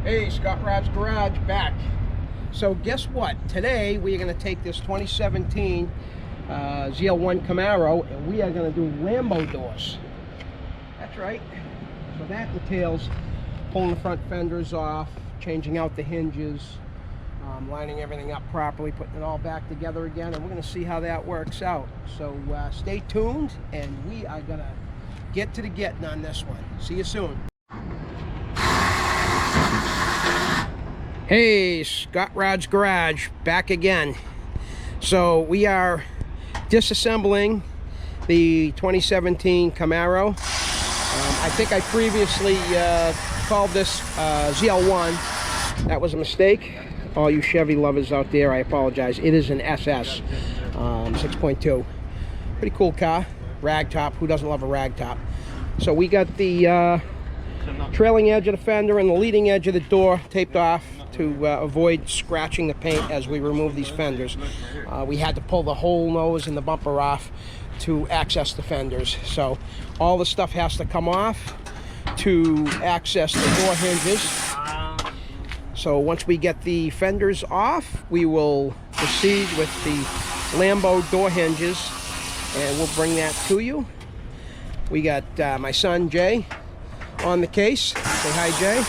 Hey, Scott Rod's Garage back. So guess what? Today we are going to take this 2017 ZL1 Camaro and we are going to do Lambo doors. That's right. So that entails pulling the front fenders off, changing out the hinges, lining everything up properly, putting it all back together again, and we're going to see how that works out. So stay tuned, and we are going to get to the getting on this one. See you soon. Hey, Scott Rod's Garage back again. So we are disassembling the 2017 Camaro. I think I previously called this ZL1. That was a mistake. All you Chevy lovers out there, I apologize. It is an SS 6.2. Pretty cool car. Rag top. Who doesn't love a rag top? So we got the trailing edge of the fender and the leading edge of the door taped off to avoid scratching the paint as we remove these fenders. We had to pull the whole nose and the bumper off to access the fenders. So all the stuff has to come off to access the door hinges. So once we get the fenders off, we will proceed with the Lambo door hinges, and we'll bring that to you. We got my son Jay on the case. Say hi, Jay.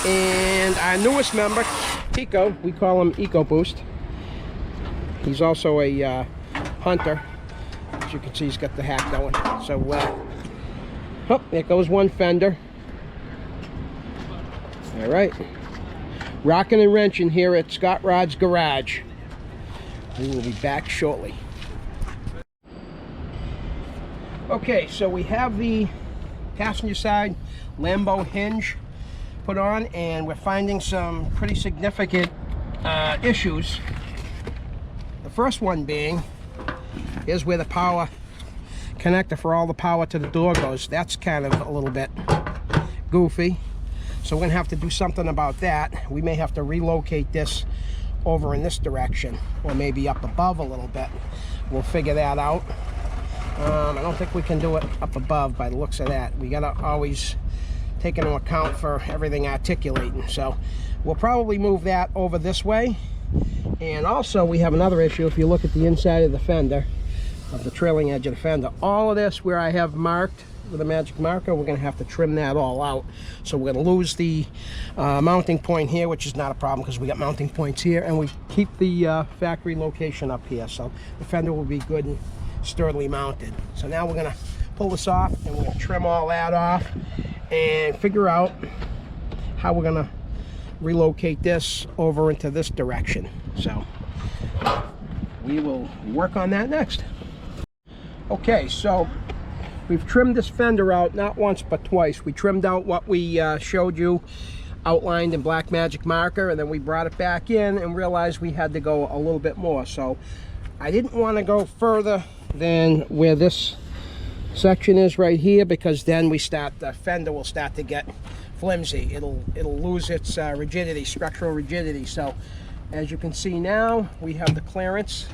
And our newest member, Tico, we call him EcoBoost. He's also a hunter. As you can see, he's got the hack going. So, oh, there goes one fender. All right. Rocking and wrenching here at Scott Rod's Garage. We will be back shortly. Okay, so we have the passenger side Lambo hinge put on, and we're finding some pretty significant issues. The first one being, here's where the power connector for all the power to the door goes. That's kind of a little bit goofy, so we're gonna have to do something about that. We may have to relocate this over in this direction, or maybe up above a little bit. We'll figure that out. I don't think we can do it up above by the looks of that. We gotta always take into account for everything articulating. So we'll probably move that over this way. And also we have another issue. If you look at the inside of the fender, of the trailing edge of the fender, all of this where I have marked with a magic marker, we're gonna have to trim that all out. So we're gonna lose the mounting point here, which is not a problem because we got mounting points here, and we keep the factory location up here. So the fender will be good and sturdily mounted. So now we're gonna pull this off, and we're gonna trim all that off and figure out how we're gonna relocate this over into this direction. So we will work on that next. Okay, so we've trimmed this fender out not once but twice. We trimmed out what we showed you outlined in black magic marker, and then we brought it back in and realized we had to go a little bit more. So I didn't want to go further than where this section is right here, because then the fender will start to get flimsy. It'll lose its rigidity, structural rigidity. So as you can see now, we have the clearance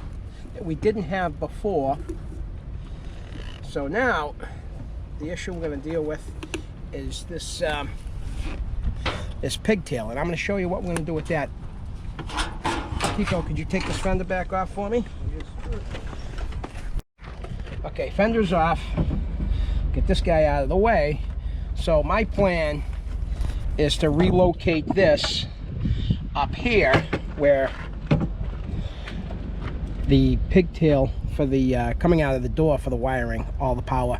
that we didn't have before. So now the issue we're going to deal with is this this pigtail, and I'm going to show you what we're going to do with that. Kiko, could you take this fender back off for me? Okay, fender's off. Get this guy out of the way. So my plan is to relocate this up here where the pigtail for the coming out of the door for the wiring, all the power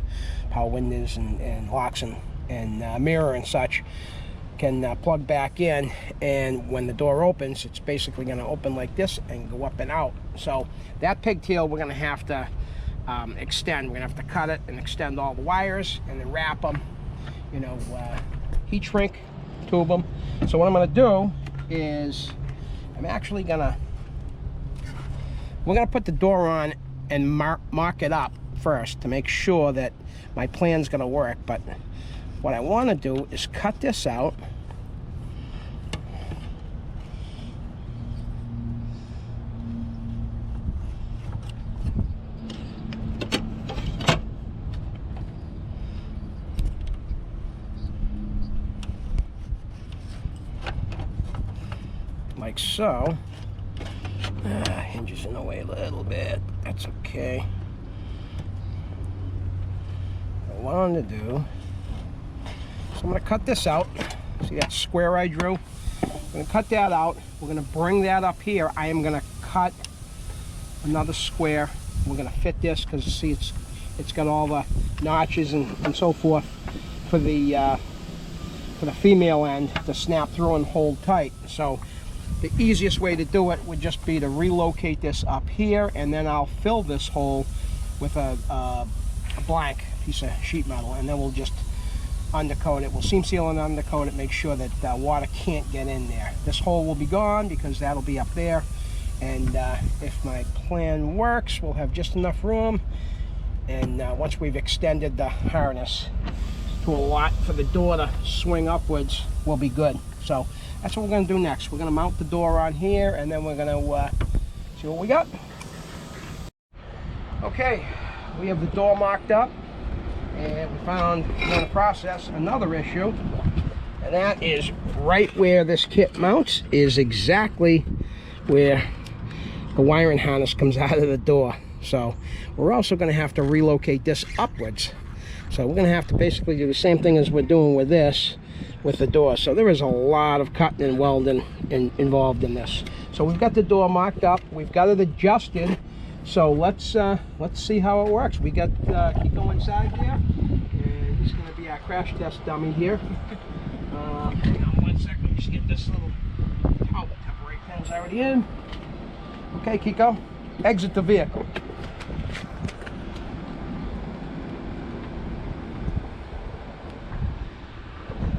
windows and locks and mirror and such can plug back in, and when the door opens, it's basically going to open like this and go up and out. So that pigtail we're going to have to extend. We're gonna have to cut it and extend all the wires and then wrap them, you know, heat shrink tube them. So what I'm gonna do is we're gonna put the door on and mark it up first to make sure that my plan's gonna work. But what I want to do is cut this out, like so. Hinges in the way a little bit. That's okay. What I wanted to do, so I'm going to cut this out. See that square I drew? I'm going to cut that out. We're going to bring that up here. I am going to cut another square. We're going to fit this because see it's got all the notches and so forth for the female end to snap through and hold tight. So the easiest way to do it would just be to relocate this up here, and then I'll fill this hole with a blank piece of sheet metal, and then we'll just undercoat it. We'll seam seal and undercoat it, make sure that water can't get in there. This hole will be gone because that'll be up there, and if my plan works, we'll have just enough room, and once we've extended the harness to a lot for the door to swing upwards, we'll be good. So that's what we're going to do next. We're going to mount the door on here, and then we're going to see what we got. Okay, we have the door mocked up, and we found in the process another issue, and that is right where this kit mounts is exactly where the wiring harness comes out of the door. So we're also going to have to relocate this upwards. So we're going to have to basically do the same thing as we're doing with this, with the door. So there is a lot of cutting and welding involved in this. So we've got the door mocked up, we've got it adjusted. So let's see how it works. We got Kiko inside there, and he's going to be our crash test dummy here. Hang on 1 second, let me just get this little temporary pin's already in. Okay, Kiko, exit the vehicle.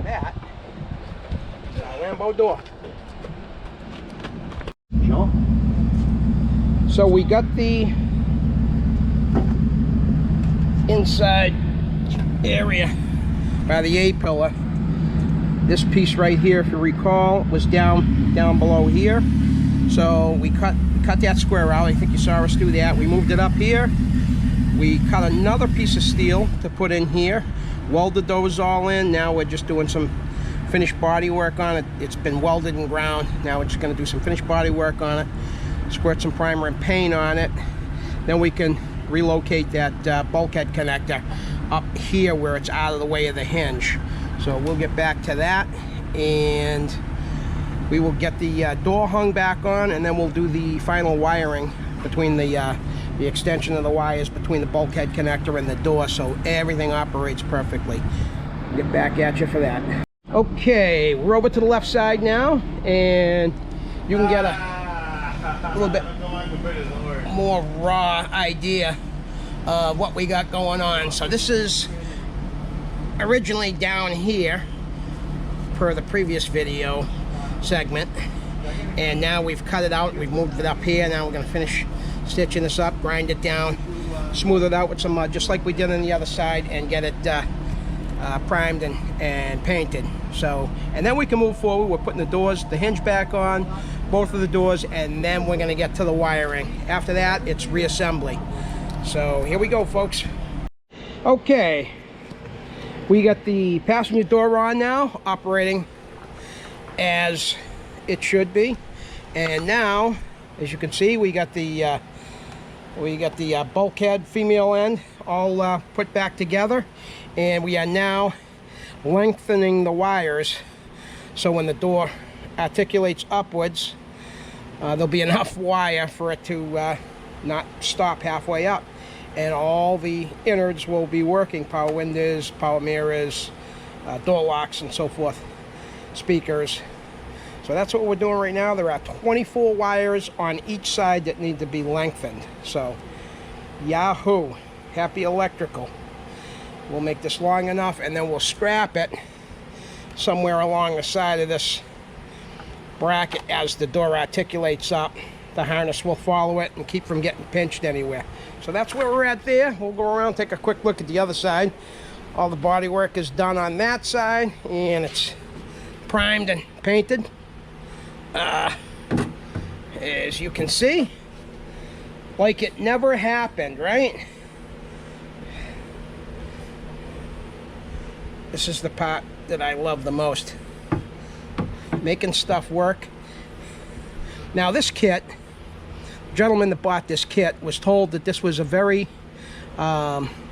That is our Lambo door. Sure. So we got the inside area by the A-pillar. This piece right here, if you recall, was down below here. So we cut that square out. I think you saw us do that. We moved it up here. We cut another piece of steel to put in here. Welded those all in. Now we're just doing some finished body work on it. It's been welded and ground. Now we're just going to do some finished body work on it. Squirt some primer and paint on it. Then we can relocate that bulkhead connector up here where it's out of the way of the hinge. So we'll get back to that, and we will get the door hung back on, and then we'll do the final wiring between the extension of the wires between the bulkhead connector and the door, so everything operates perfectly. Get back at you for that. Okay, we're over to the left side now, and you can get a little bit more raw idea of what we got going on. So this is originally down here per the previous video segment, and now we've cut it out, we've moved it up here. Now we're going to finish stitching this up, grind it down, smooth it out with some just like we did on the other side, and get it primed and painted. So, and then we can move forward. We're putting the hinge back on both of the doors, and then we're going to get to the wiring. After that, it's reassembly. So here we go, folks. Okay, we got the passenger door on now, operating as it should be. And now, as you can see, we got the bulkhead female end all put back together, and we are now lengthening the wires so when the door articulates upwards, there'll be enough wire for it to not stop halfway up, and all the innards will be working: power windows, power mirrors, door locks, and so forth, speakers. So that's what we're doing right now. There are 24 wires on each side that need to be lengthened. So yahoo, happy electrical. We'll make this long enough, and then we'll scrap it somewhere along the side of this bracket as the door articulates up. The harness will follow it and keep from getting pinched anywhere. So that's where we're at there. We'll go around, take a quick look at the other side. All the body work is done on that side, and it's primed and painted. As you can see, like it never happened, right? This is the part that I love the most. Making stuff work Now this kit, the gentleman that bought this kit was told that this was a very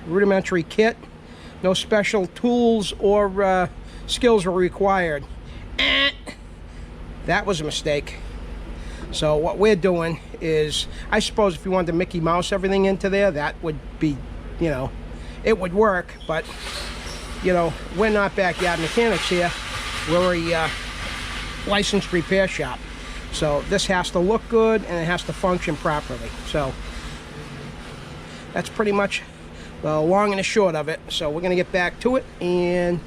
rudimentary kit. No special tools or skills were required. That was a mistake. So what we're doing is, I suppose if you wanted to Mickey Mouse everything into there, that would be, you know, it would work, but, you know, we're not backyard mechanics here. We're a licensed repair shop. So this has to look good and it has to function properly. So that's pretty much the long and the short of it. So we're going to get back to it, and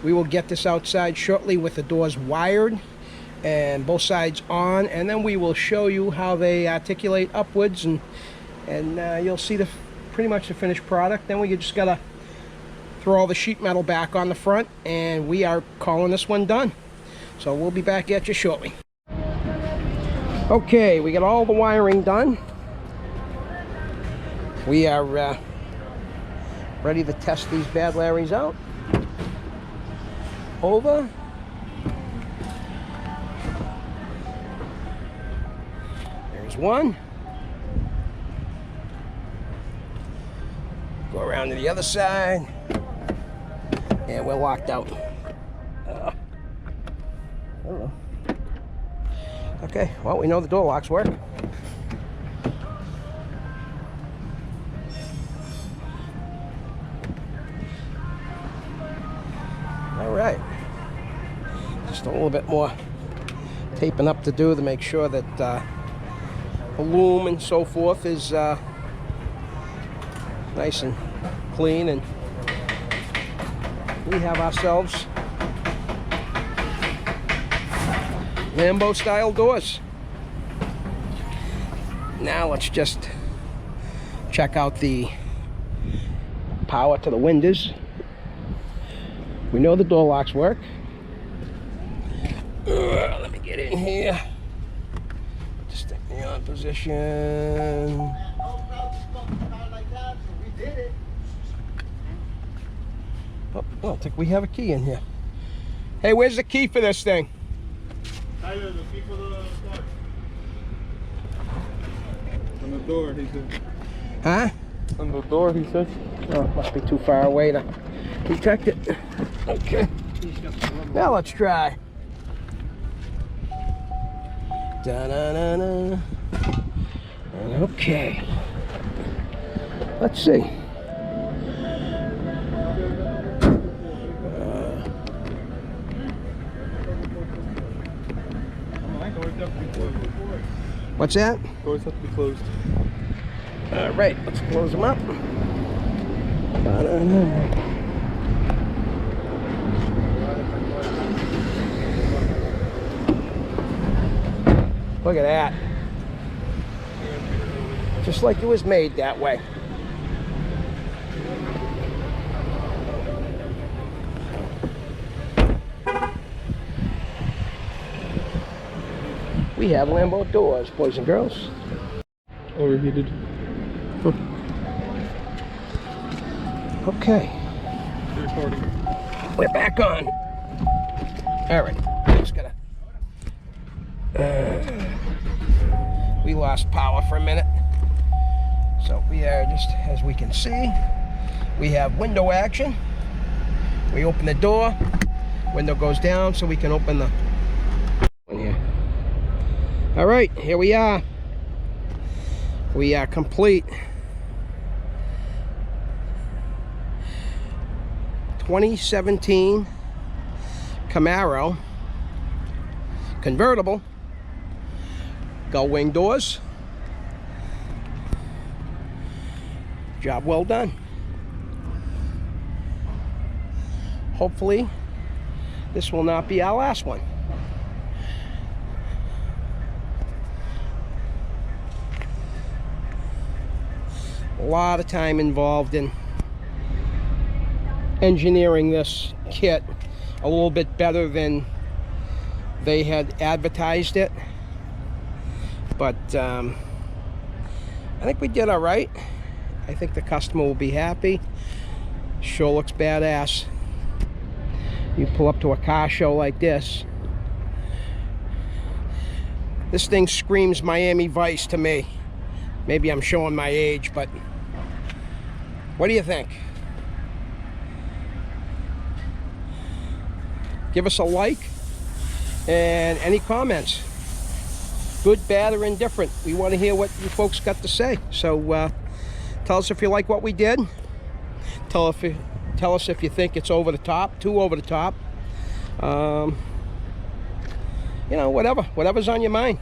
we will get this outside shortly with the doors wired and both sides on, and then we will show you how they articulate upwards, and you'll see the pretty much the finished product. Then we just gotta throw all the sheet metal back on the front, and we are calling this one done. So we'll be back at you shortly. Okay, we got all the wiring done. We are ready to test these bad Larrys out. Over. There's one. Go around to the other side. And we're locked out. I don't know. Okay, well, we know the door locks work. All right. Just a little bit more taping up to do to make sure that the loom and so forth is nice and clean, and we have ourselves Lambo style doors. Now let's just check out the power to the windows. We know the door locks work. Let me get in here. Just stick me on position. Oh, I don't think we have a key in here. Hey, where's the key for this thing? Tyler, the key for the car. On the door, he said. Huh? On the door, he said. Oh, it must be too far away to detect it. Okay. Now let's try. Da-na-na-na. Okay. Let's see. What's that? Doors have to be closed. All right, let's close them up. Look at that. Just like it was made that way. We have Lambo doors, boys and girls. Overheated. Okay. Recording. We're back on. All right. Just gotta. We lost power for a minute. So we are just, as we can see, we have window action. We open the door, window goes down so we can open the one here. All right, here we are. We are complete. 2017 Camaro convertible gull wing doors. Job well done. Hopefully this will not be our last one. A lot of time involved in engineering this kit a little bit better than they had advertised it, but I think we did all right. I think the customer will be happy. Sure looks badass. You pull up to a car show like this, This thing screams Miami Vice to me. Maybe I'm showing my age, but what do you think? Give us a like and any comments. Good, bad, or indifferent. We want to hear what you folks got to say. So tell us if you like what we did. Tell us if you think it's over the top, too over the top. You know, whatever's on your mind,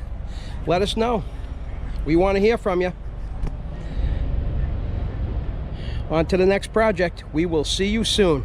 let us know. We want to hear from you. On to the next project. We will see you soon.